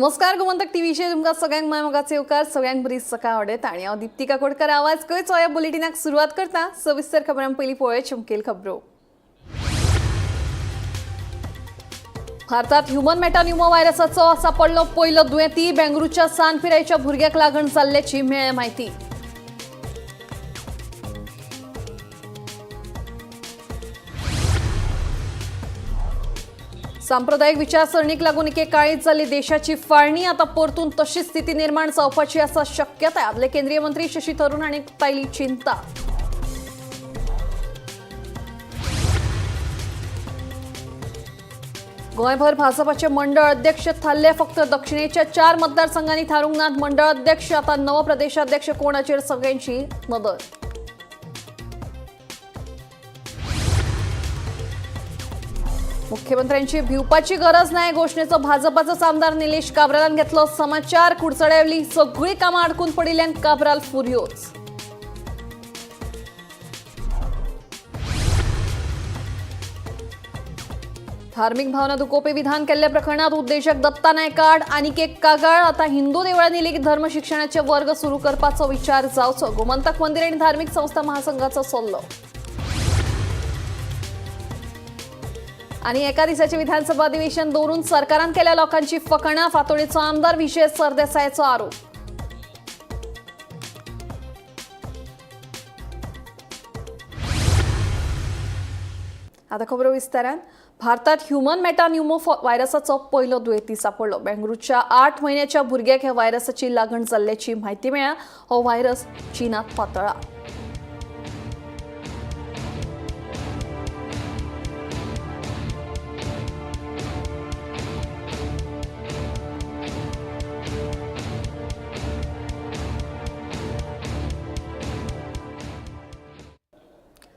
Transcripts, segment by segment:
नमस्कार गोमंतक टीव्हीचे तुमका सगळ्यांक मायमोगाचे उपकार सगळ्यांक बरी सकाळ आवडेत आणि हांव दीप्ती काकोडकर आवाज कयचो ह्या बुलेटिनाक सुरवात करता सविस्तर खबरां पयलीं पळय चमकेल खबरो। भारतात ह्युमन मेटान्युमो व्हायरसाचो सापडलो पयलो दुयेंती बेंगळुरूच्या सान पिरायेच्या भुरग्याक लागण जाल्ल्याची मेळ्ळ्या म्हायती। सांप्रदायिक विचारसरणीक लागून एके काळीच जाल्ली देशाची फाळणी आता परतून तशी स्थिती निर्माण जावपाची आसा शक्यताय आपले केंद्रीय मंत्री शशी थरूर हांणी उक्तायली चिंता। गोंयभर भाजपाचे मंडळ अध्यक्ष थारले फक्त दक्षिणेच्या 4 मतदारसंघांनी थारूंक नात मंडळ अध्यक्ष आता नवो प्रदेशाध्यक्ष कोणाचेर सगळ्यांची नदर। मुख्यमंत्र्यांची भिवपाची गरज नाही घोषणेचो भाजपाचो आमदार निलेश काब्रालान घेतलो समाचार कुडचड्यावली सगळी कामां अडकून पडिल्ल्यान काब्राल फुर्योज। धार्मिक भावना दुखोवपी विधान केल्ल्या प्रकरणात उद्देशक दत्ता नायक आड आनीक एक कागाळ आता हिंदू देवळांनी लेगीत धर्म शिक्षणाचे वर्ग सुरू करपाचो विचार जावचो गोमंतक मंदिर आनी धार्मिक संस्था महासंघाचो सल्लो। आणि एका दिसाचे विधानसभा अधिवेशन दवरून सरकारान केल्या लोकांची फकाणां फातोडेचो आमदार विजय सरदेसायचो आरोप। आता खबरो विस्तारान भारतात ह्युमन मेटान्युमो व्हायरसाचो पयलो दुयेंती सापडलो बेंगळुरूच्या 8 महिन्याच्या भुरग्याक ह्या व्हायरसाची लागण जाल्ल्याची म्हायती मेळ्ळ्या। हो व्हायरस चीनात पातळ्ळा।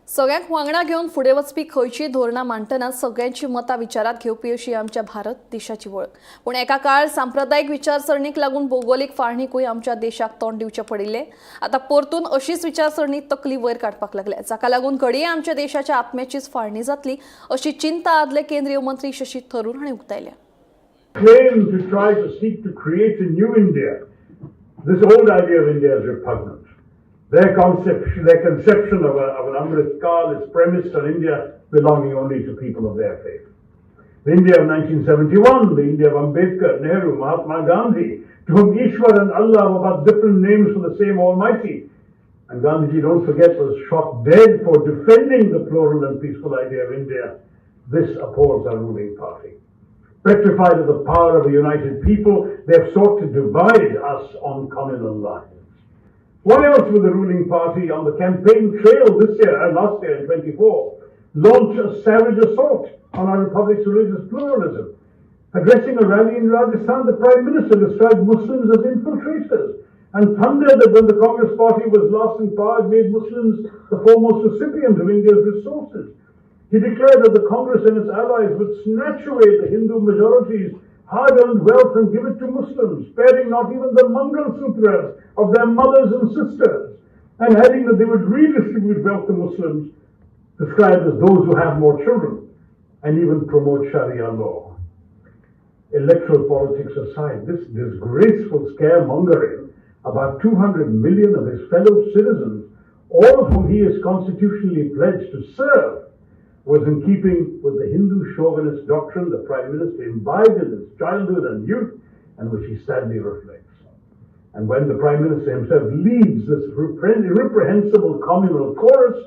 सगळ्यांक वांगडा घेवन फुडें वचपी खंयचीय धोरणां मांडटना सगळ्यांची मतां विचारात घेवपी अशी आमच्या भारत देशाची वळख। पूण एका काळ सांप्रदायिक विचारसरणीक लागून भौगोलीक फाळणीकूय आमच्या देशाक तोंड दिवचें पडिल्लें। आता परतून अशीच विचारसरणी तकली वयर काडपाक लागल्या जाका लागून घडये आमच्या देशाच्या आत्म्याचीच फाळणी जातली अशी चिंता आदले केंद्रीय मंत्री शशी थरूर हांणी उक्तायल्या। Claim to try to seek to create a new India. This old idea of India is repugnant. Their conception of an Amrit Kaal is premised on India belonging only to people of their faith. The India of 1971, the India of Ambedkar, Nehru, Mahatma Gandhi, to whom Ishwar and Allah were but different names for the same Almighty. And Gandhiji, don't forget, was shot dead for defending the plural and peaceful idea of India. This appalls our ruling party. Petrified of the power of a united people, they have sought to divide us on communal lines. Why else would the ruling party on the campaign trail this year and last year in 24 launch a savage assault on our republic's religious pluralism? Addressing a rally in Rajasthan, the Prime Minister described Muslims as infiltrators and thundered that when the Congress party was last in power, it made Muslims the foremost recipient of India's resources. He declared that the Congress and its allies would snatch away the Hindu majority's hard-earned wealth and give it to Muslims, sparing not even the Mangal Sutras of their mothers and sisters, and adding that they would redistribute wealth to Muslims, described as those who have more children, and even promote Sharia law. Electoral politics aside, this disgraceful scaremongering about 200 million of his fellow citizens, all of whom he is constitutionally pledged to serve, was in keeping with the Hindu chauvinist doctrine the Prime Minister imbibed in his childhood and youth, and which he sadly reflects. And when the Prime Minister himself leads this reprehensible communal chorus,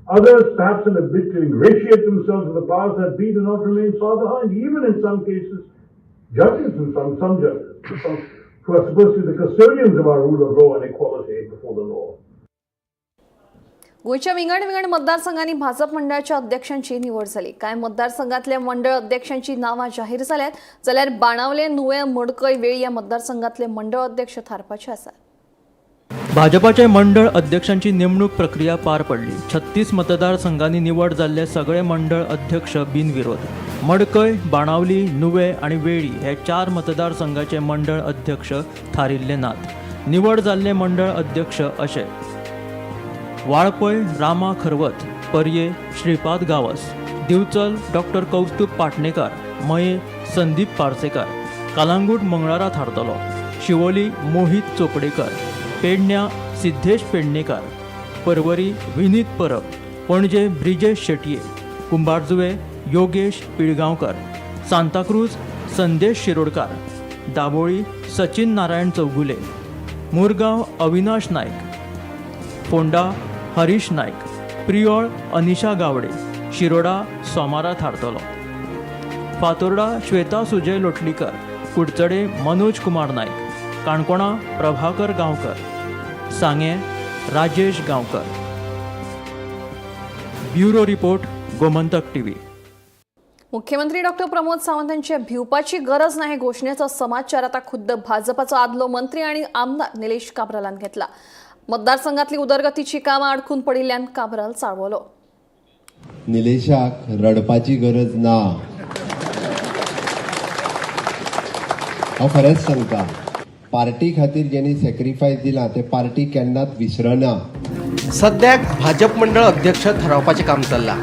others, perhaps in a bid to ingratiate themselves with the powers that be, do not remain far behind. Even in some cases, judges and some judges, who are supposed to be the custodians of our rule of law and equality before the law. गोयच्या विंगड मतदारसंघांनी भाजप मंडळाच्या अध्यक्षांची निवड झाली। काय मतदारसंघातल्या मंडळ अध्यक्षांची नावां जाहीर जाल्यात जाल्यार बाणावले नुवे मडकय वेळी या मतदारसंघातले मंडळ अध्यक्ष थारपाचे आसात। भाजपाचे मंडळ अध्यक्षांची नेमणूक प्रक्रिया पार पडली। 36 मतदारसंघांनी निवड जाल्ले सगळे मंडळ अध्यक्ष बिनविरोध। मडकय, बाणावली, नुवे आणि वेळी हे 4 मतदारसंघाचे मंडळ अध्यक्ष थारिल्ले नात। निवड जाल्ले मंडळ अध्यक्ष अशे वाळपय रामा खरवत, पर्ये श्रीपाद गावस, दिवचल डॉक्टर कौस्तुभ पाटणेकर, मये संदीप पार्सेकर, कलांगूट मंगळारा थारतलो, शिवोली मोहित चोपडेकर, पेडण्या सिद्धेश पेडणेकार, परवरी विनीत परब, पणजे ब्रिजेश शेटये, कुंभारजुवे योगेश पिळगांवकर, सांताक्रूज संदेश शिरोडकार, दाबोळी सचिन नारायण चौगुले, मुरगांव अविनाश नायक, फोंडा हरीश नायक, प्रियोळ अनिशा गावडे, शिरोडा सोमारा थारतलो, फातोर्डा श्वेता सुजय लोटलीकर, कुडचडे मनोज कुमार नायक, काणकोणा प्रभाकर गांवकर, सांगे Rajesh Gaonkar. Bureau report Gomantak TV. मुख्यमंत्री डॉक्टर प्रमोद सावंत यांची भिवपाची गरज नाही घोषणेचा समाचार आता खुद्द भाजपाचो आदलो मंत्री आणि आमदार निलेश काब्रालान घेतला. मतदारसंघातली उदरगतीची कामां अडकून पडिल्ल्यान काब्राल चाळवलो. निलेशाक रडपाची गरज ना. हांव खरेंच सांगता, पार्टी खातीर जेणी सॅक्रिफायस दिला ते पार्टी केन्नाच विसरना. सद्याक भाजप मंडळ अध्यक्ष थारावपाचें काम चल्लां.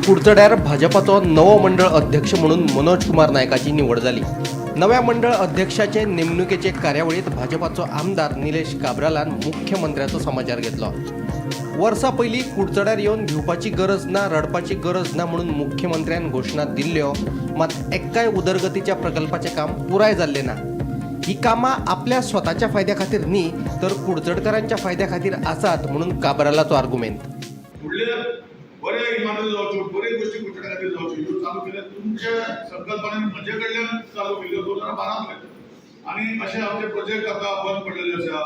कुडचड्यार भाजपाचो नवो मंडळ अध्यक्ष म्हणून मनोज कुमार नायकाची निवड जाली. नव्या मंडळ अध्यक्षाचे नेमणुकेचे कार्यावळीत भाजपाचो आमदार निलेश काब्रालान मुख्यमंत्र्याचो समाचार घेतलो. वर्सां पयलीं कुडचड्यार येवन भिवपाची गरज ना, रडपाची गरज ना म्हणून मुख्यमंत्र्यान घोशणा दिल्ल्यो, मात एक्काय उदरगतीच्या प्रकल्पाचें काम पुराय जाल्लें ना. ही कामां आपल्या स्वताच्या फायद्या खातीर न्ही तर कुडचडकरांच्या फायद्या खातीर आसात म्हणून काब्रालाचो आर्ग्युमेंट. बरे इमारती जावच्यो, बरे गोष्टी कुडचड्या खातीर जावच्यो, ह्यो चालू केल्या तुमच्या संकल्पनेन म्हजे कडल्यान चालू केल्यो 2012 आनी अशे आमचे प्रोजेक्ट आतां बंद पडलेले आसा.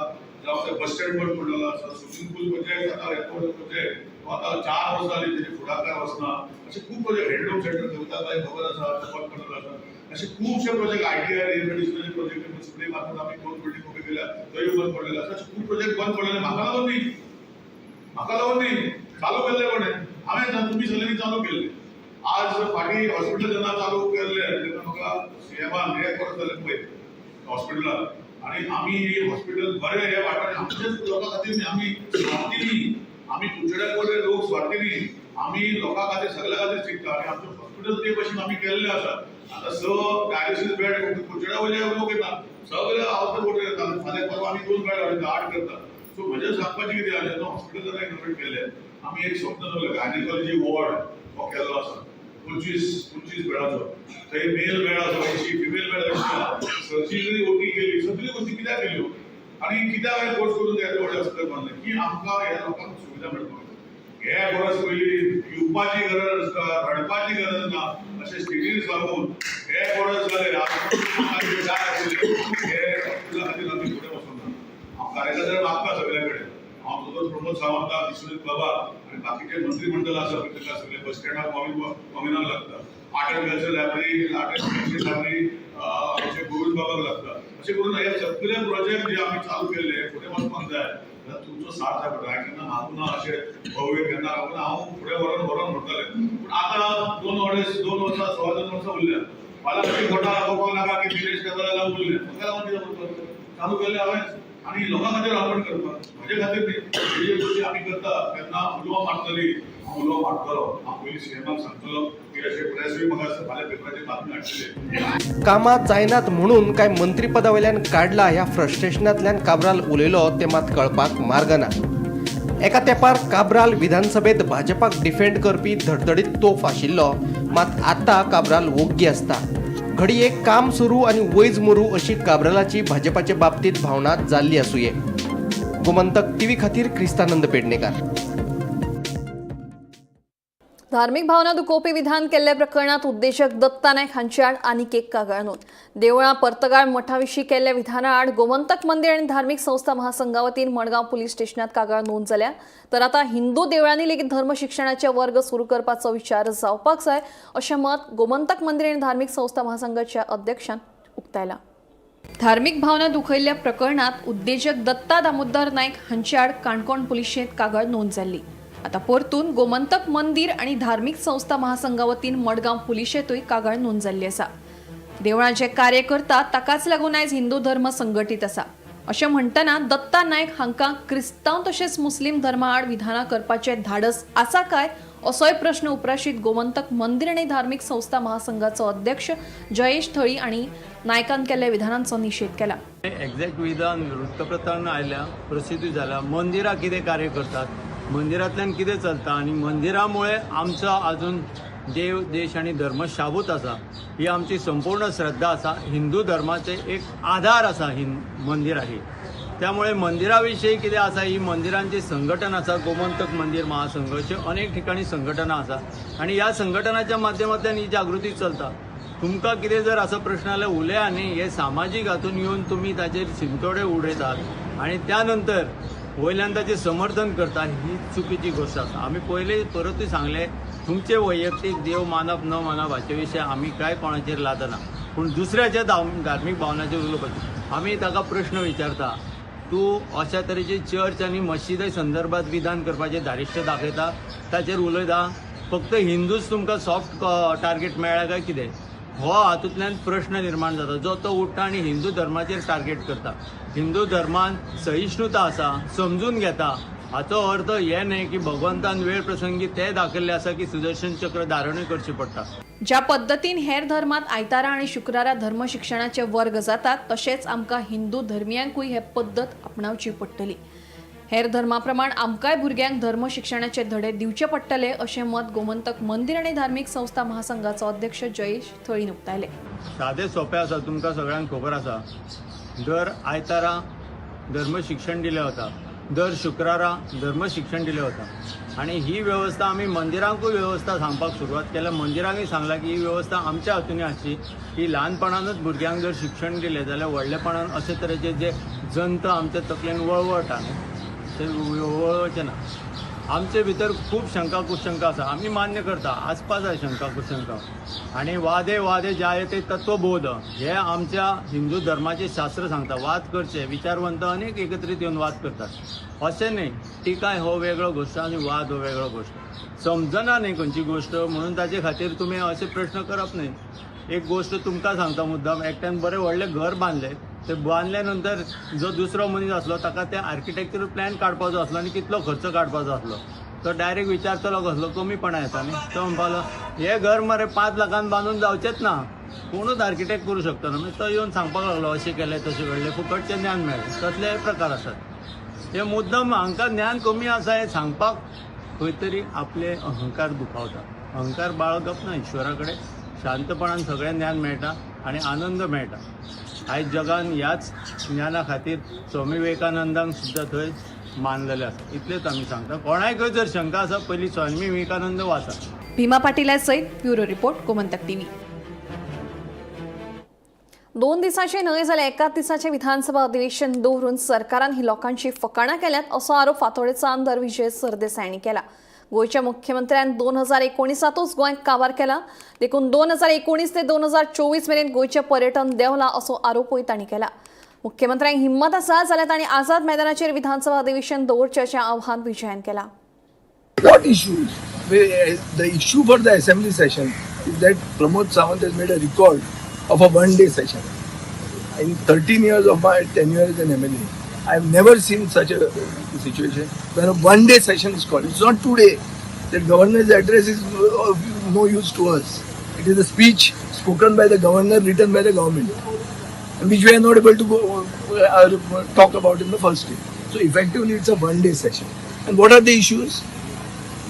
जावं बस स्टँड बंद पडलेलो आसा, स्विमींग पूल प्रोजेक्ट आतां एअरपोर्ट प्रोजेक्ट आतां 4 वर्सां जालीं तेजे फुडाकार वचना. अशे खूब प्रोजेक्ट हँडलूम सेंटर कविताबाई खबर आसा ते बंद पडलेलो आसा. अशे खुबशे प्रोजेक्ट आयटीआय रिमेडिशनरी प्रोजेक्ट मुस्लिम मार्फत आमी 2 बिल्डिंग उबे केल्या थंय बंद पडलेले आसा. अशे खूब प्रोजेक्ट बंद पडलेले. म्हाका लागून न्ही चालू केल्ले कोणे? हांवें तुमी सगळ्यांनी चालू केल्ले. आज फाटीं हॉस्पिटल जेन्ना चालू केल्ले तेन्ना म्हाका सीएमान हे परत जालें पळय हॉस्पिटलाक. आनी आमी हॉस्पिटल बरें हे वाटार आमच्याच लोकां खातीर आमी स्वार्थी न्ही, आमी कुडचड्याक वयले लोक स्वार्थी न्ही, आमी लोकां खातीर सगळ्या खातीर चिंतता आनी आमचें हॉस्पिटल ते भशेन आमी केल्लें आसा. आतां डायलिसीस बेड कुडचड्या वयले लोक येता, सगळे आवत बोट येता. फाल्यां परवा आमी 2 बेड हाडटा, 8 करता. सो म्हजें सांगपाचें कितें आहा, जेन्ना हॉस्पिटल जर इनोवेट केलें आमी एक स्वप्न दवरलें गायनेकॉलॉजी वॉर्ड हो केल्लो आसा 25 बेडाचो. थंय मेल बेड आसा 80, फिमेल बेड 80. सर्जरी ओटी केली, सगळ्यो गोश्टी कित्याक केल्यो आनी कित्याक हांवें कोर्स करून येदो व्हडले हॉस्पिटल बांदलें की आमकां ह्या लोकांक सुविधा मेळपाक. हे गरज पयली पिवपाची गरज आसता, रडपाची गरज ना अशें स्टेजीर सांगून हे गरज जालें. हे हॉस्पिटला खातीर आमी फुडें वचूंक ना. हांव कार्यकर्ते मागता सगळे कडेन. हांव दोतोर प्रमोद सावंताक, विश्वजीत बाबा आनी बाकीचे मंत्रिमंडळ आसा ताका सगळे बस स्टँडाक कॉमिनाक लागता. Art end culture library, art end culture library अशें गोविंद बाबाक लागता. अशें करून हे सगळे प्रोजेक्ट जे आमी चालू केल्ले फुडें वचपाक जाय जाल्यार तुमचो साथ जाय पडटा. हांवें केन्ना मागूं ना अशें भव्य केन्ना लागून हांव फुडें व्हरोन म्हणटालें. पूण आतां 2 वर्सां 2 वर्सां उरल्या. फाल्यां अशी खोटा दाखोवपाक नाका की निलेश काब्राल लागून उरलें. म्हाका लागून कितें करता चालू केल्लें हांवें आनी लोकां खातीर अर्पण करपाक. म्हजे खातीर न्ही, जे गोश्टी आमी करता तेन्ना उलोवप मारतली, हांव उलोवप मारतलो. हांव पयलीं सीएमाक सांगतलो की अशें प्रेसूय म्हाका फाल्यां पेपराचेर बातमी हाडटले. कामां जायनात म्हणून काय मंत्री पदा वयल्यान काडला ह्या फ्रस्ट्रेशनांतल्यान काब्राल उलयलो ते मात कळपाक मार्ग ना. एका तेंपार काब्राल विधानसभेत भाजपाक डिफेंड करपी धडधडीत तोफ आशिल्लो, मात आतां काब्राल ओग्गी आसता. घडये काम सुरू आणि वैज मरू अशी काब्रालाची भाजपाचे बाबतीत भावना जाल्ली आसूये. गोमंतक टीव्ही खातीर क्रिस्तानंद पेडणेकार. धार्मिक भावना दुखोवपी विधान केल्ल्या प्रकरणात उद्देशक दत्ता नायक हांचे आड आनीक एक कागाळ नोंद. देवळां पर्तगाळ मठाविशीं केल्ल्या विधाना आड गोमंतक मंदिर आनी धार्मिक संस्था महासंघा वतीन मडगांव पुलीस स्टेशनात कागाळ नोंद जाल्या. तर आता हिंदू देवळांनी लेगीत धर्म शिक्षणाचे वर्ग सुरू करपाचो विचार जावपाक जाय अशें मत गोमंतक मंदिर आनी धार्मिक संस्था महासंघाच्या अध्यक्षान उक्तायलां. धार्मिक भावना दुखयल्ल्या प्रकरणात उद्देजक दत्ता दामोदर नायक हांचे आड काणकोण पुलिशेंत कागाळ नोंद जाल्ली. आता परतून गोमंतक मंदिर आणि धार्मिक संस्था महासंघा वतीन मडगांव पुलिशेंतूय कागाळ नोंद जाल्ली आसा. देवळांचे कार्य करता ताकाच लागून आयज हिंदू धर्म संघटीत आसा अशें म्हणटना दत्ता नायक हांकां क्रिस्तांव तशेंच मुस्लीम धर्मा आड विधानां करपाचें धाडस आसा काय असोय प्रश्न उपराशीत गोमंतक मंदिर आणि धार्मिक संस्था महासंघाचो अध्यक्ष जयेश थळी आणि नायकान केल्ल्या विधानांचो निषेध केला. एक्झॅक्ट विधान वृत्तपत्रांत आयल्या प्रसिद्धी झाल्या मंदिरां कितें कार्य करतात, मंदिरांतल्यान कितें चलता आनी मंदिरामुळे आमचो अजून देव देश आणि धर्म शाबूत आसा. ही आमची संपूर्ण श्रद्धा आसा. हिंदू धर्माचे एक आधार आसा ही मंदिरां ही. त्यामुळे मंदिराविषयी कितें आसा, ही मंदिरांची संघटन आसा. गोमंतक मंदिर महासंघ अशे अनेक ठिकाणी संघटना आसा आणि ह्या संघटनाच्या माध्यमांतल्यान ही जागृती चलता. तुमकां कितें जर असो प्रश्न जाल्यार उलया न्ही. हे सामाजीक हातून येवन तुमी ताचेर शिंतोडे उडयतात आणि त्यानंतर वयल्यान ताचें समर्थन करता, ही चुकीची गोष्ट आसा. आमी पयलीं परतूय सांगले, तुमचे वैयक्तीक देव मानप न मानप हाचे विशय आमी कांय कोणाचेर लादना, पूण दुसऱ्याच्या धार्मीक भावनाचेर उलोवपाचें. आमी ताका प्रश्न विचारता, तूं अशा तरेची चर्च आनी मशिदी संदर्भात विधान करपाचें धारिश्य दाखयता, ताचेर उलयता. फक्त हिंदूच तुमकां सॉफ्ट टार्गेट मेळ्ळा काय कितें? हो हातूंतल्यान प्रश्न निर्माण जाता जो तो उठता आणि हिंदू धर्माचेर टार्गेट करता. हिंदू धर्मान सहिष्णुता आसा, समजून घेता. हाचो अर्थ हे न्हय की भगवंतान वेळ प्रसंगी ते दाखयल्ले आसा की सुदर्शन चक्र धारणूय करचें पडटा. ज्या पद्दतीन हेर धर्मात आयतारा आणि शुक्रारा धर्म शिक्षणाचे वर्ग जातात, तशेंच आमकां हिंदू धर्मियांकूय हे पद्दत आपणावची पडटली. हेर धर्माप्रमाण आमकांय भुरग्यांक धर्म शिक्षणाचे धडे दिवचे पडटले अशें मत गोमंतक मंदिर आणि धार्मिक संस्था महासंघाचो अध्यक्ष जयेश थळीन उक्तायले. सादें सोंपें आसा. तुमकां सगळ्यांक खबर आसा, दर आयतारा धर्म शिक्षण दिलें वता, दर शुक्रारा धर्म शिक्षण दिलें वता आणि ही वेवस्था आमी मंदिरांकूय वेवस्था सांगपाक सुरवात केल्या. मंदिरांकूय सांगला की ही वेवस्था आमच्या हातूंनी आसची, की ल्हानपणानूच भुरग्यांक जर शिक्षण दिलें जाल्यार व्हडलेपणान अशे तरेचे जे जंत आमच्या तकलेन वळवळटा ते वळवचे ना. आमचे भितर खूब शंका कुशंका आसा. आमी मान्य करता, आसपास जाय शंका कुशंका. आणि वादे जायते तत्वबोध हे आमच्या हिंदू धर्माचे शास्त्र सांगता. वाद करचे, विचारवंत अनेक एकत्रित येवन वाद करतात. अशें न्ही, टिकाय हो वेगळो गोश्ट आणि वाद हो वेगळो गोश्ट. समजना न्ही खंयची गोश्ट, म्हणून ताचे खातीर तुमी असे प्रश्न करप न्ही. एक गोश्ट तुमकां सांगता मुद्दाम, एकट्यान बरें व्हडलें घर बांदलें. ते बांदल्या नंतर जो दुसरो मनीस आसलो ताका ते आर्किटेक्चरल प्लॅन काडपाचो आसलो आनी कितलो खर्च काडपाचो आसलो, तो डायरेक्ट विचारतलो कसलो कमीपणा येता न्ही. तो म्हणपालो हे घर मरे 5 लाखान बांदून जावचेच ना, कोणूच आर्किटेक्ट करूं शकता ना. तो येवन सांगपाक लागलो अशें केलें तशें घडलें, फुकटचें ज्ञान मेळ्ळें. तसले प्रकार आसात. हे मुद्दम हांकां ज्ञान कमी आसा हे सांगपाक खंय तरी आपले अहंकार दुखावता. अहंकार बाळगप ना. ईश्वरा कडेन शांतपणान सगळें ज्ञान मेळटा आणि आनंद मेळटा. आयज जगान ह्याच ज्ञाना खातीर स्वामी विवेकानंदांक सुद्दां थंय मानलेलें आसा. इतलेंच आमी सांगता. कोणायकय जर शंका आसा, पयलीं स्वामी विवेकानंद वाचा. भीमा पाटील सयत ब्युरो रिपोर्ट गोमंतक टीव्ही. 2 दिसांचे न्हय जाल्यार एकाच दिसाचें विधानसभा अधिवेशन दवरून सरकारान ही लोकांची फकाणां केल्यात असो आरोप फातोडेचो आमदार विजय सरदेसायांनी केला. गोयच्या मुख्यमंत्र्यान 2019 गोंयांत कारभार केला. देखून 2019 ते 2024 मेरेन गोयचें पर्यटन देंवलां असो आरोपूय तांणी केला. मुख्यमंत्र्यांक हिम्मत आसा जाल्यार तांणी आझाद मैदानाचेर विधानसभा अधिवेशन दवरचें आव्हान विजयान केलां. What issues? The issue for the assembly session is that Pramod Sawant has made a record of a one-day session. In 13 years of my tenure as an MLA, I have never seen such a situation where a one-day session is called. It's not today. The governor's address is of no use to us. It is a speech spoken by the governor, written by the government, and which we are not able to talk about in the first day. So effectively, it's a one-day session. And what are the issues?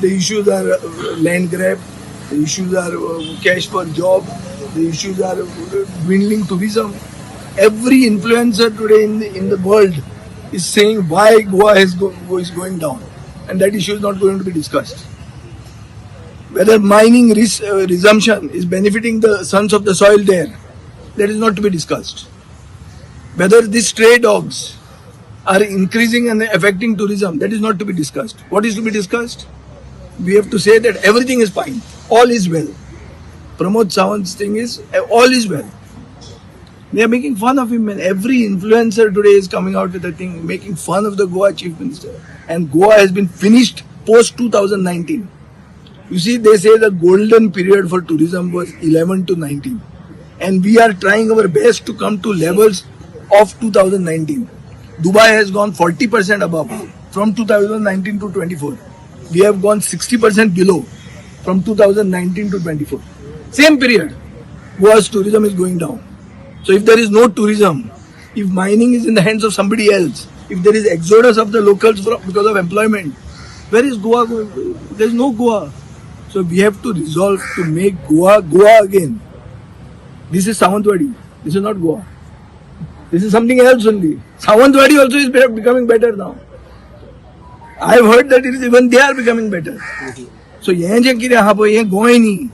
The issues are land grab, the issues are cash for job, the issues are dwindling tourism. Every influencer today in the world is saying why Goa is going down, and that issue is not going to be discussed. Whether mining resumption is benefiting the sons of the soil there, that is not to be discussed. Whether these stray dogs are increasing and affecting tourism, that is not to be discussed. What is to be discussed? We have to say that everything is fine, all is well. Pramod Sawant's thing is all is well. They are making fun of him, and every influencer today is coming out with a thing, making fun of the Goa Chief Minister. And Goa has been finished post 2019. You see, they say the golden period for tourism was 11 to 19. And we are trying our best to come to levels of 2019. Dubai has gone 40% above from 2019 to 24. We have gone 60% below. from 2019 to 24. Same period, Goa's tourism is going down. So if there is no tourism, if mining is in the hands of somebody else, if there is exodus of the locals because of employment, where is Goa going? There is no Goa. So we have to resolve to make Goa again. This is Sawantwadi. This is not Goa. This is something else only. Sawantwadi also is becoming better now. I have heard that even they are becoming better. So हे जे कितें आहा पळय हें गोंय न्ही.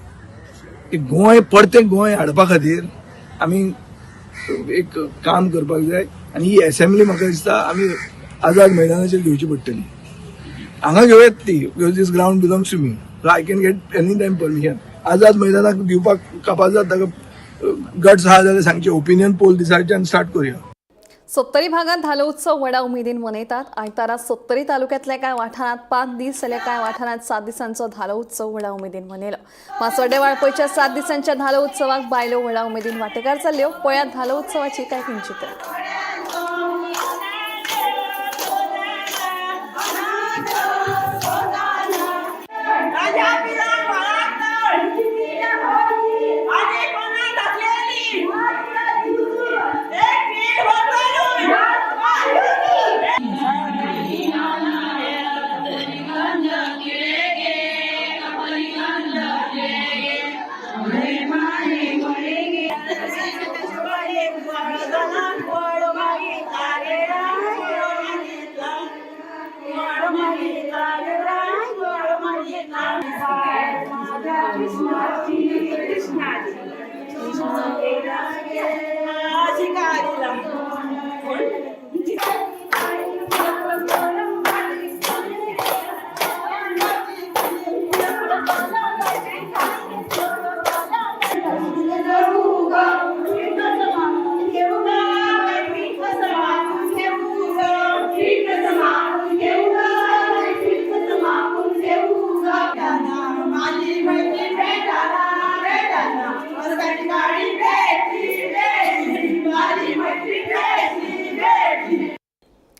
एक गोंय परतें गोंय हाडपा खातीर आमी एक काम करपाक जाय आनी ही असेंब्ली म्हाका दिसता आमी आझाद मैदानाचेर घेवची पडटली. हांगा घेवयात ती because this ground belongs to me. So I can get any time permission. आझाद मैदानाक दिवपाक कापास जाता ताका गट्स आहा जाल्यार सांगचे ओपिनियन पोल दिसाचे आनी स्टार्ट करूया. सत्तरी भागात धालो उत्सव व्हडा उमेदीन मनयतात. आयतारा सत्तरी तालुक्यातल्या कांय वाठारांत 5 दीस जाल्यार कांय वाठारांत 7 दिसांचो धालो उत्सव व्हडा उमेदीन मनयलो. मासोड्डे वाळपयच्या 7 दिसांच्या धालो उत्सवाक बायलो व्हडा उमेदीन वांटेकार जाल्ल्यो. पळयात धालो उत्सवाची कांय किंचित.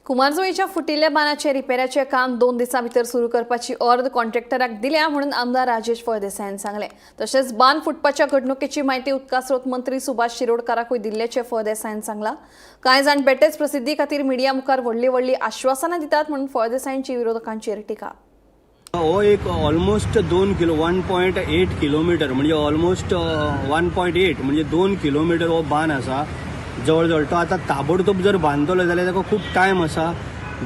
कुमारजुईच्या फुटिल्ल्या बांदाचे रिपेराचे काम 2 दिसां भितर सुरू करपाची ऑर्द कॉन्ट्रॅक्टराक दिल्या म्हणून आमदार राजेश फळदेसायान सांगले. तशेंच बांद फुटपाच्या घडणुकेची म्हायती उदका स्रोत मंत्री सुभाष शिरोडकाराकूय दिल्ल्याचे फळदेसायान सांगला. कांय जाण बेटेच प्रसिद्धी खातीर मिडिया मुखार व्हडली आश्वासनां दितात म्हणून फळदेसायांची विरोधकांचेर टिका. हो एक ऑलमोस्ट 1.8 किलोमीटर म्हणजे ऑलमोस्ट 1.8 म्हणजे 2 किलोमीटर हो बांद आसा. जवळ तो आता ताबडतोब जर बांदतलो जाल्यार ताका खूब टायम आसा.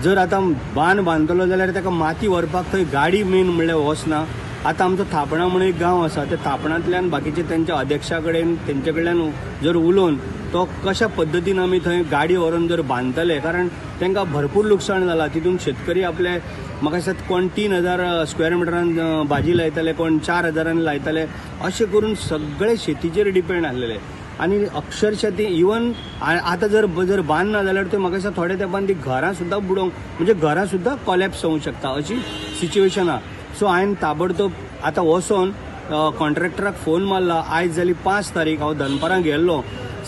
जर आता बांद बांदतलो जाल्यार ताका माती व्हरपाक थंय गाडी मेन म्हणल्यार वचना. आता आमचो थापणा म्हणून एक गांव आसा त्या थापणांतल्यान बाकीचे त्यांच्या अध्यक्षा कडेन तेंचे कडल्यान जर उलोवन तो कशा पद्दतीन आमी थंय गाडी व्हरून जर बांदतले कारण तांकां भरपूर लुकसाण जाला. तितून शेतकरी आपले म्हाका दिसता कोण 3000 स्क्वेअर मिटरान भाजी लायताले कोण 4000 लायताले अशें करून सगळे शेतीचेर डिपेंड आसलेले. आणि अक्षरशः ते इवन आता जर बांद ना जाल्यार ते म्हाका दिसता थोड्या तेंपान ती घरां सुद्दां बुडोवंक म्हणजे घरां सुद्दां कॉलॅप्स जावंक शकता अशी सिच्युएशन आहा. सो हांवें ताबडतोब आतां वचोन कॉन्ट्रॅक्टराक फोन मारला. आयज जाली 5 तारीख हांव दनपारां गेल्लो.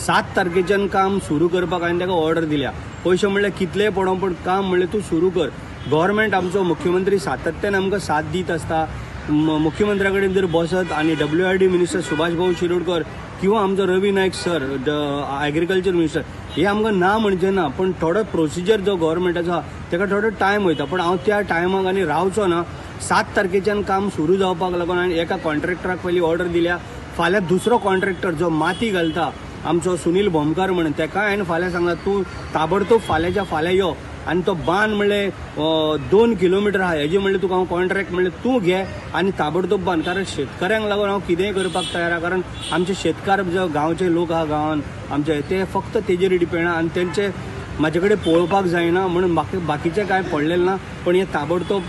7 तारखेच्यान काम सुरू करपाक हांवें ताका ऑर्डर दिल्या. पयशे म्हणल्यार कितलेय पडो पण काम म्हणल्यार तूं सुरू कर. गव्हर्मेंट आमचो मुख्यमंत्री सातत्यान आमकां साथ दीत आसता. मुख्यमंत्र्या कडेन जर बसत आणि WRD मिनिस्टर सुभाष भाऊ शिरोडकर किंवा आमचो Ravi Naik sir agriculture minister हे आमकां ना म्हणजे ना पण थोडो प्रोसिजर जो गव्हर्मेंटाचो आहा ताका थोडो टायम वयता. पण हांव त्या टायमाक आनी रावचो ना. 7 तारखेच्यान काम सुरू जावपाक लागून हांवें एका कॉन्ट्रॅक्टराक पयलीं ऑर्डर दिल्या. फाल्यां दुसरो कॉन्ट्रॅक्टर जो माती घालता आमचो सुनील भोमकार म्हणून ताका हांवें फाल्यां सांगला तूं ताबडतोब फाल्यांच्या फाल्यां यो आणि तो बांद म्हणले 2 किलोमीटर आहा हेजे म्हणले तुका हांव कॉन्ट्रॅक्ट म्हणले तूं घे आणि ताबडतोब बांद. कारण शेतकऱ्यांक लागून हांव कितेंय करपाक तयार आहा. कारण आमचे शेतकार जो गांवचे लोक आहा गांवान आमचे ते फक्त तेजेर डिपेंड आहा आणि तेंचे म्हाजे कडेन पळोवपाक जायना म्हणून बाकीचे कांय पडलेले ना. पण हे ताबडतोब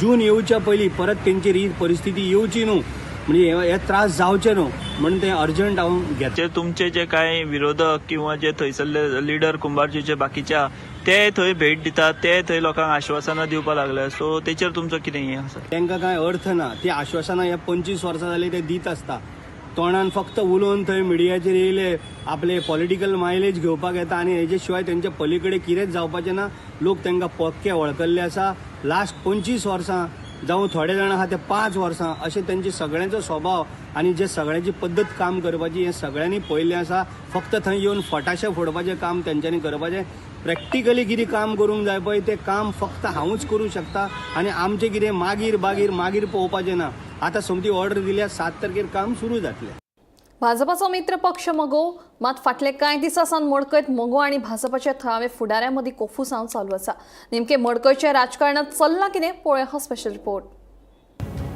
जून येवच्या पयलीं परत तेंचेर ही परिस्थिती येवची न्हू म्हणजे हे त्रास जावचे न्हू म्हणून ते अर्जंट हांव घेतले. तुमचे जे कांय विरोधक किंवा जे थंयसरले लिडर कुंभारजीचे बाकीच्या ते थंय भेट दितात ते थंय लोकांक आश्वासनां दिवपाक लागले. सो तेचेर तुमचो कितें हें आसा? तांकां कांय अर्थ ना. ती आश्वासनां हे 25 वर्सां जाली ते दीत आसता. तोंडान फक्त उलोवन थंय मिडियाचेर येयले आपले पॉलिटिकल मायलेज घेवपाक येता आनी हेजे शिवाय तेंचे पलीकडे कितेंच जावपाचें ना. लोक तांकां पक्के वळखल्ले आसा. लास्ट 25 वर्सां जावं थोडे जाण आहा ते 5 वर्सां अशें तेंचे सगळ्यांचो स्वभाव आनी जे सगळ्यांची पद्दत काम करपाची हे सगळ्यांनी पळयल्लें आसा. फक्त थंय येवन फटाशे फोडपाचें काम तेंच्यांनी करपाचें. प्रॅक्टिकली कितें काम करूंक जाय पळय तें काम फक्त हांवूच करूंक शकता आनी आमचें कितें मागीर पळोवपाचें ना. आतां समती ऑर्डर दिल्या 7 तारखेर काम सुरू जातलें. भाजपाचो मित्र पक्ष मोगो मात फाटले कांय दिसा सावन मडकयत मोगो आणि भाजपाच्या थळाव्या फुडाऱ्यां मदीं कोफूसांव चालू आसा. नेमके मडकयच्या राजकारणात चल्लां कितें पळोवया हो स्पेशल रिपोर्ट.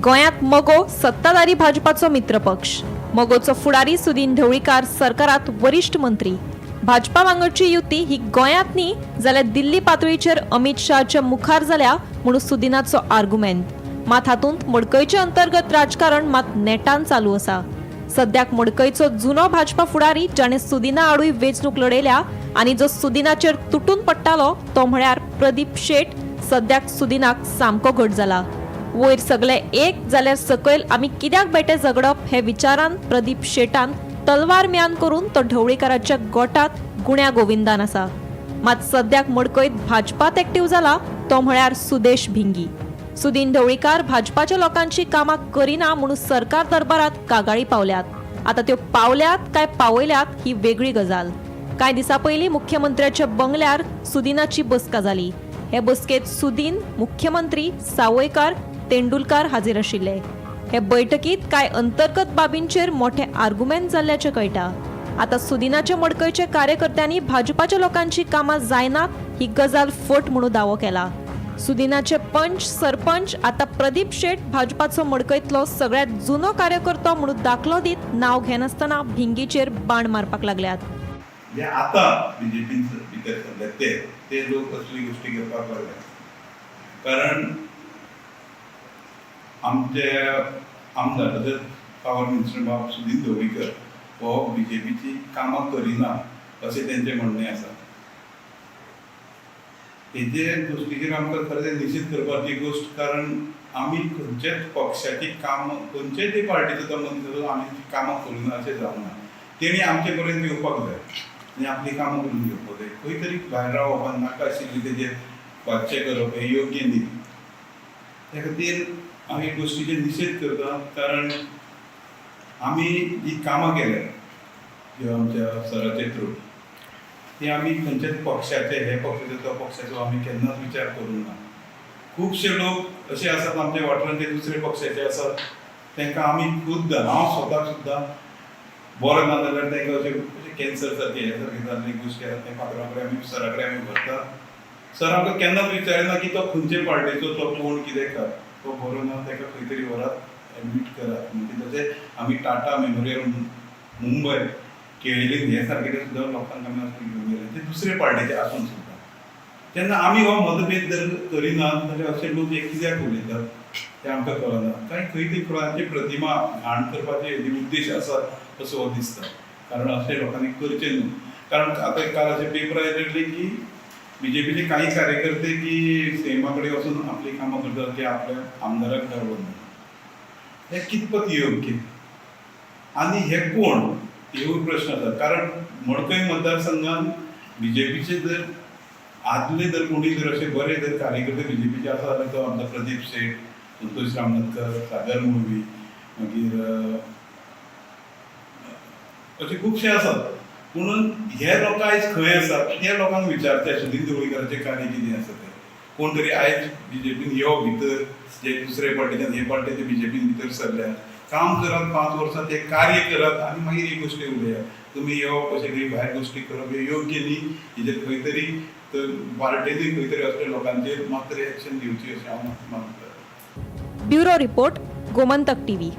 गोंयांत मोगो सत्ताधारी भाजपाचो मित्र पक्ष. मोगोचो फुडारी सुदीन ढवळीकार सरकारांत वरिश्ठ मंत्री. भाजपा वांगडची युती ही गोंयांत न्ही जाल्यार दिल्ली पातळीचेर अमित शहाच्या मुखार जाल्या म्हणून सुदिनाचो आर्ग्युमेंट. मात हातूंत मडकयचे अंतर्गत राजकारण मात नेटान चालू आसा. सद्याक मडकयचो जुनो भाजपा फुडारी जाणे सुदिना आडूय वेंचणूक लढयल्या आनी जो सुदिनाचेर तुटून पडटालो तो म्हळ्यार प्रदीप शेट सद्याक सुदिनाक सामको घट जाला. वयर सगळे एक जाल्यार सकयल आमी कित्याक बेटे झगडप हे विचारान प्रदीप शेटान तलवार म्यान करून तो ढवळीकाराच्या गोटात गुण्या गोविंदान आसा. मात सद्याक मडकयत भाजपात एक्टीव जाला तो म्हळ्यार सुदेश भिंगी. सुदीन ढवळीकार भाजपाच्या लोकांची कामां करिना म्हणून सरकार दरबारात कागाळी पावल्यात. आता त्यो पावल्यात काय पावयल्यात ही वेगळी गजाल. कांय दिसा पयलीं मुख्यमंत्र्याच्या बंगल्यार सुदिनाची बसका जाली. हे बसकेत सुदीन, मुख्यमंत्री, सावयकार, तेंडुलकार हाजीर आशिल्ले. हे बैठकीत कांय अंतर्गत बाबींचेर मोठे आर्ग्युमेंट जाल्ल्याचें कळटा. आता सुदिनाच्या मडकयच्या कार्यकर्त्यांनी भाजपाच्या लोकांची कामां जायनात ही गजाल फट म्हणून दावो केला. सुदिनाचे पंच सरपंच आता प्रदीप शेट भाजपाचो मडकयतलो सगळ्यात जुनो कार्यकर्तो म्हणून दाखलो दीत नाव घेनासतना भिंगीचेर बाण मारपाक लागल्यात. जे आता बीजेपी भितर सल्ले ते लोक असली गोष्टी करपाक लागले. कारण आमचे आमदार तशेंच पावर मिनिस्टर बाब सुदीन ढवळीकर हो बीजेपीची कामां करिना अशें तेंचें म्हणणें आसा. हेजे गोष्टीचेर आमकां खरें निश्चित करपाची गोष्ट. कारण आमी खंयच्याच पक्षाची कामां खंयच्याच पार्टीचो तो मनीस आमी कामां करिना अशें जावना. तेणी आमचे पर्यंत येवपाक जाय आनी आपली कामां करून घेवपाक जाय. खंय तरी भायर रावप नाका आशिल्ली तेजेर वादचें करप हें योग्य न्ही. त्या खातीर आमी गोष्टीचेर निशेध करता. कारण आमी जी कामां केल्यात ज्यो आमच्या सराचे थ्रू ती आमी खंयच्याच पक्षाचे हे पक्षाचे तो पक्षाचो आमी केन्नाच विचार करूंक ना. खुबशे लोक अशे आसात आमच्या वाठारांत जे दुसरे पक्षाचे आसात तांकां आमी खुद्द हांव स्वताक सुद्दां बरो ना जाल्यार तांकां अशें कॅन्सर सारके हे सारके जाल्ले गोश्टी आसात ते फातरा कडेन आमी सरा कडेन आमी व्हरता. सर आमकां केन्नाच विचारना की तो खंयचे पार्टीचो तो कोण कितें कर तो बरो ना ताका खंय तरी व्हरात एडमीट करात. म्हणजे तशें आमी टाटा मेमोरियल मुंबय केळिल्ले हे सारके सुद्दां लोकांक आमी घेवन गेले ते दुसरे पार्टीचे आसून सुद्दां. तेन्ना आमी हो मतभेद जर करिना जाल्यार अशे लोक एक कित्याक उलयतात तें आमकां कळना. कांय खंय तरी कोणाची प्रतिमा घाण करपाचे उद्देश आसा असो हो दिसता. कारण अशें लोकांनी करचें न्हू. कारण आतां काल अशें पेपरार येयल्लें की बीजेपीचे काही कार्यकर्ते की सीएमा कडेन वचून आपली कामां करतात ते आपल्या आमदाराक धाडवना. हें कितपत योग्य आनी हे कोण हेवूय प्रश्न आसा. कारण मडकय मतदारसंघात बीजेपीचे जर आदले जर कोणी जर असे बरे जर कार्यकर्ते बीजेपीचे आसा जाल्यार तो आमचा प्रदीप शेट, संतोष रामनाथकर, सागर मुळवी, मागीर अशे खुबशे आसात. म्हणून हे लोक आयज खंय आसात हे लोकांक विचारचे सुदीन ढवळीकराचें कार्य कितें आसा तें. कोण तरी आयज बीजेपीन यो भितर जे दुसरे पार्टीच्यान हे पार्टीचे बीजेपीन भितर सरल्या काम करात 5 वर्सां ते कार्य करात आनी मागीर ही गोश्टी उलयात. तुमी येवप अशें कितें भायर गोश्टी करप हे योग्य न्ही. हेजेर खंय तरी पार्टीनूय खंय तरी असल्या लोकांचेर मात्र एक्शन घेवची अशें हांव मानता. Bureau report, Gomantak TV.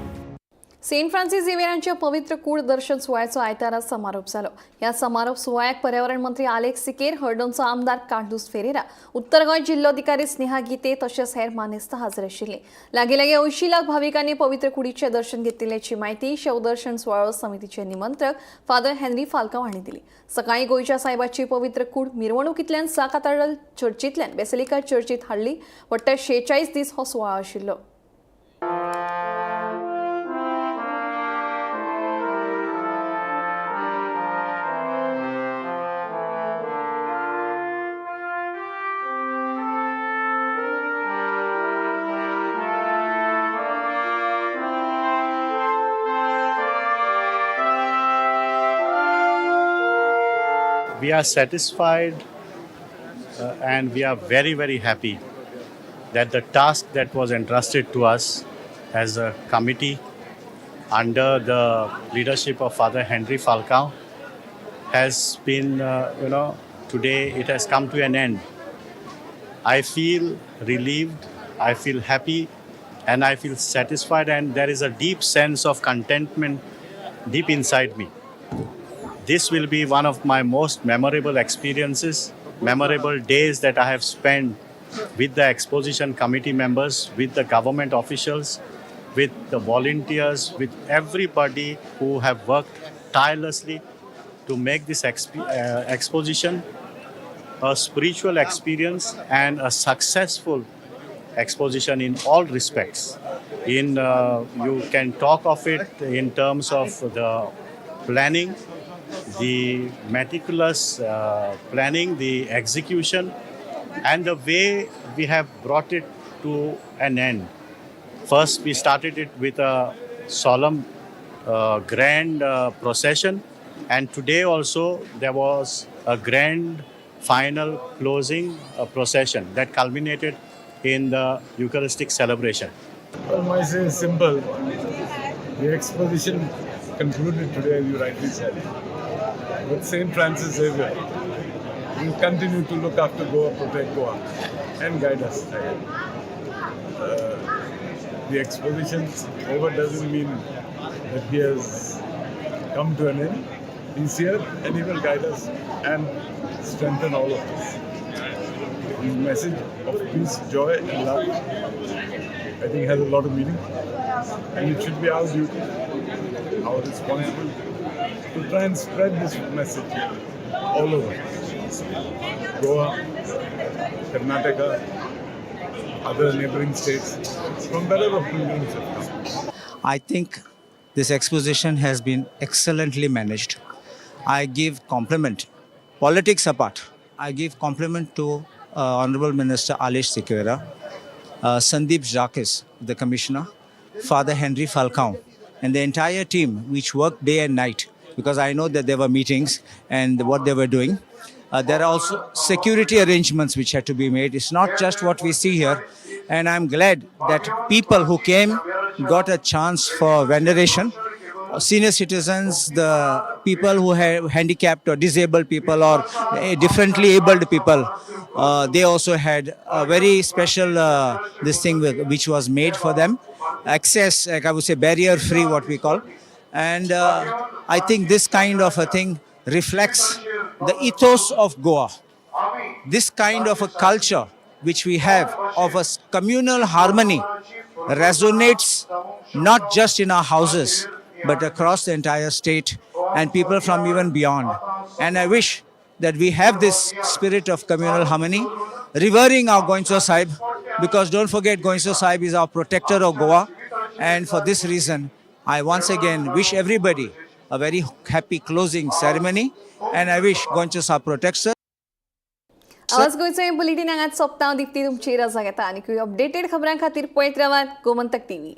Saint Francis झेवियरांच्या पवित्र कूड दर्शन सुवाळ्याचो आयतारा समारोप जालो. ह्या समारोप सुवाळ्याक पर्यावरण मंत्री आलेक्स सिकेर, हळडोणचो आमदार कार्दूस फेरेरा, उत्तर गोंय जिल्लोधिकारी स्नेहा गिते तशेंच हेर मानेस्तां हाजीर आशिल्लीं. लागीं 80 लाख भाविकांनी पवित्र कुडीचें दर्शन घेतिल्ल्याची माहिती शवदर्शन सुवाळो समितीचे निमंत्रक फादर हेनरी फाल्कांव हांणी दिली. सकाळीं गोंयच्या सायबाची पवित्र कूड मिरवणुकींतल्यान सा काथाड्रल चर्चींतल्यान बेसिलिका चर्चींत हाडली. वट्ट 46 दीस हो सुवाळो आशिल्लो. we are satisfied and we are very, very happy that the task that was entrusted to us as a committee under the leadership of Father Henry Falcao has been, today it has come to an end. I feel relieved, I feel happy, and I feel satisfied, and there is a deep sense of contentment deep inside me. This will be one of my most memorable experiences, memorable days that I have spent with the exposition committee members, with the government officials, with the volunteers, with everybody who have worked tirelessly to make this exposition a spiritual experience and a successful exposition in all respects. You can talk of it in terms of the planning, the meticulous planning, the execution, and the way we have brought it to an end. First, we started it with a solemn, grand procession, and today also there was a grand final closing procession that culminated in the Eucharistic celebration. Well, my say is simple. The exposition concluded today, as you rightly said. But St. Francis Xavier will continue to look after Goa, protect Goa, and guide us ahead. The exposition over doesn't mean that he has come to an end. He's here and he will guide us and strengthen all of us. His message of peace, joy, and love, I think, has a lot of meaning, and it should be our duty, our responsibility, to try and spread this message all over Goa, Karnataka, other neighboring states, from wherever pilgrims have come. I think this exposition has been excellently managed. I give compliment, politics apart, I give compliment to Honorable Minister Alish Sequeira, Sandeep Jacques, the Commissioner, Father Henry Falcao, and the entire team which worked day and night, because I know that there were meetings and what they were doing. There are also security arrangements which had to be made. It's not just what we see here. And I'm glad that people who came got a chance for veneration. Senior citizens, the people who have handicapped or disabled people or differently abled people, they also had a very special this thing which was made for them. Access, like I would say, barrier free, what we call. And I think this kind of a thing reflects the ethos of Goa. This kind of a culture which we have of a communal harmony resonates not just in our houses but across the entire state and people from even beyond. And I wish that we have this spirit of communal harmony, revering our Goinso Sahib, because don't forget Goinso Sahib is our protector of Goa. And for this reason, I once again wish everybody a very happy closing ceremony, and I wish Goinso Sahib protects us. आवाज गोंयचो bulletin हांगाच सोंपता. हांव दिप्ती तुमची रजा घेता आनी updated खबरां खातीर पळयत रावात गोमंतक टीव्ही.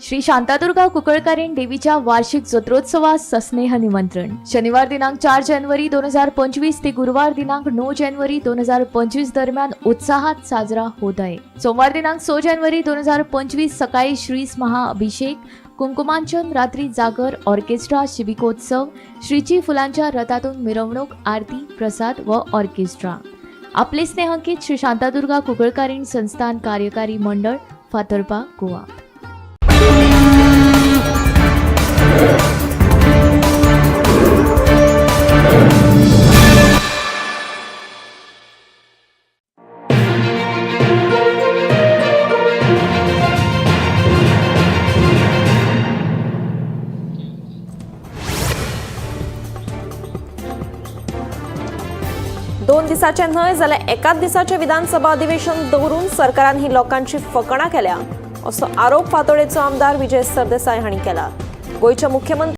श्री शांतादुर्गा कुंकळकारीण देवीच्या वार्षिक जत्रोत्सवास सस्नेह निमंत्रण. शनिवार दिनांक 4 जानेवारी 2025 ते गुरुवार दिनांक 9 जानेवारी 2025 दरम्यान उत्साहात साजरा होत आहे. सोमवार दिनांक 6 जानेवारी 2025 सकाळी श्रीस महाअभिषेक, कुंकुमांचन, रात्री जागर, ऑर्केस्ट्रा, शिबिकोत्सव, श्रीची फुलांच्या रथातून मिरवणूक, आरती, प्रसाद व ऑर्केस्ट्रा. आपले स्नेहांकित श्री शांतादुर्गा कुंकळकारीण संस्थान कार्यकारी मंडळ, फातर्पा, गोवा. 2 दिसाचे न्हय जाल्यार एकाच दिसाचे विधानसभा अधिवेशन दवरून सरकारान ही लोकांची फकाणां केल्या असो आरोप फातोडेचो आमदार विजय सरदेसाय हांणी केला. गोंयच्या मुख्यमंत्री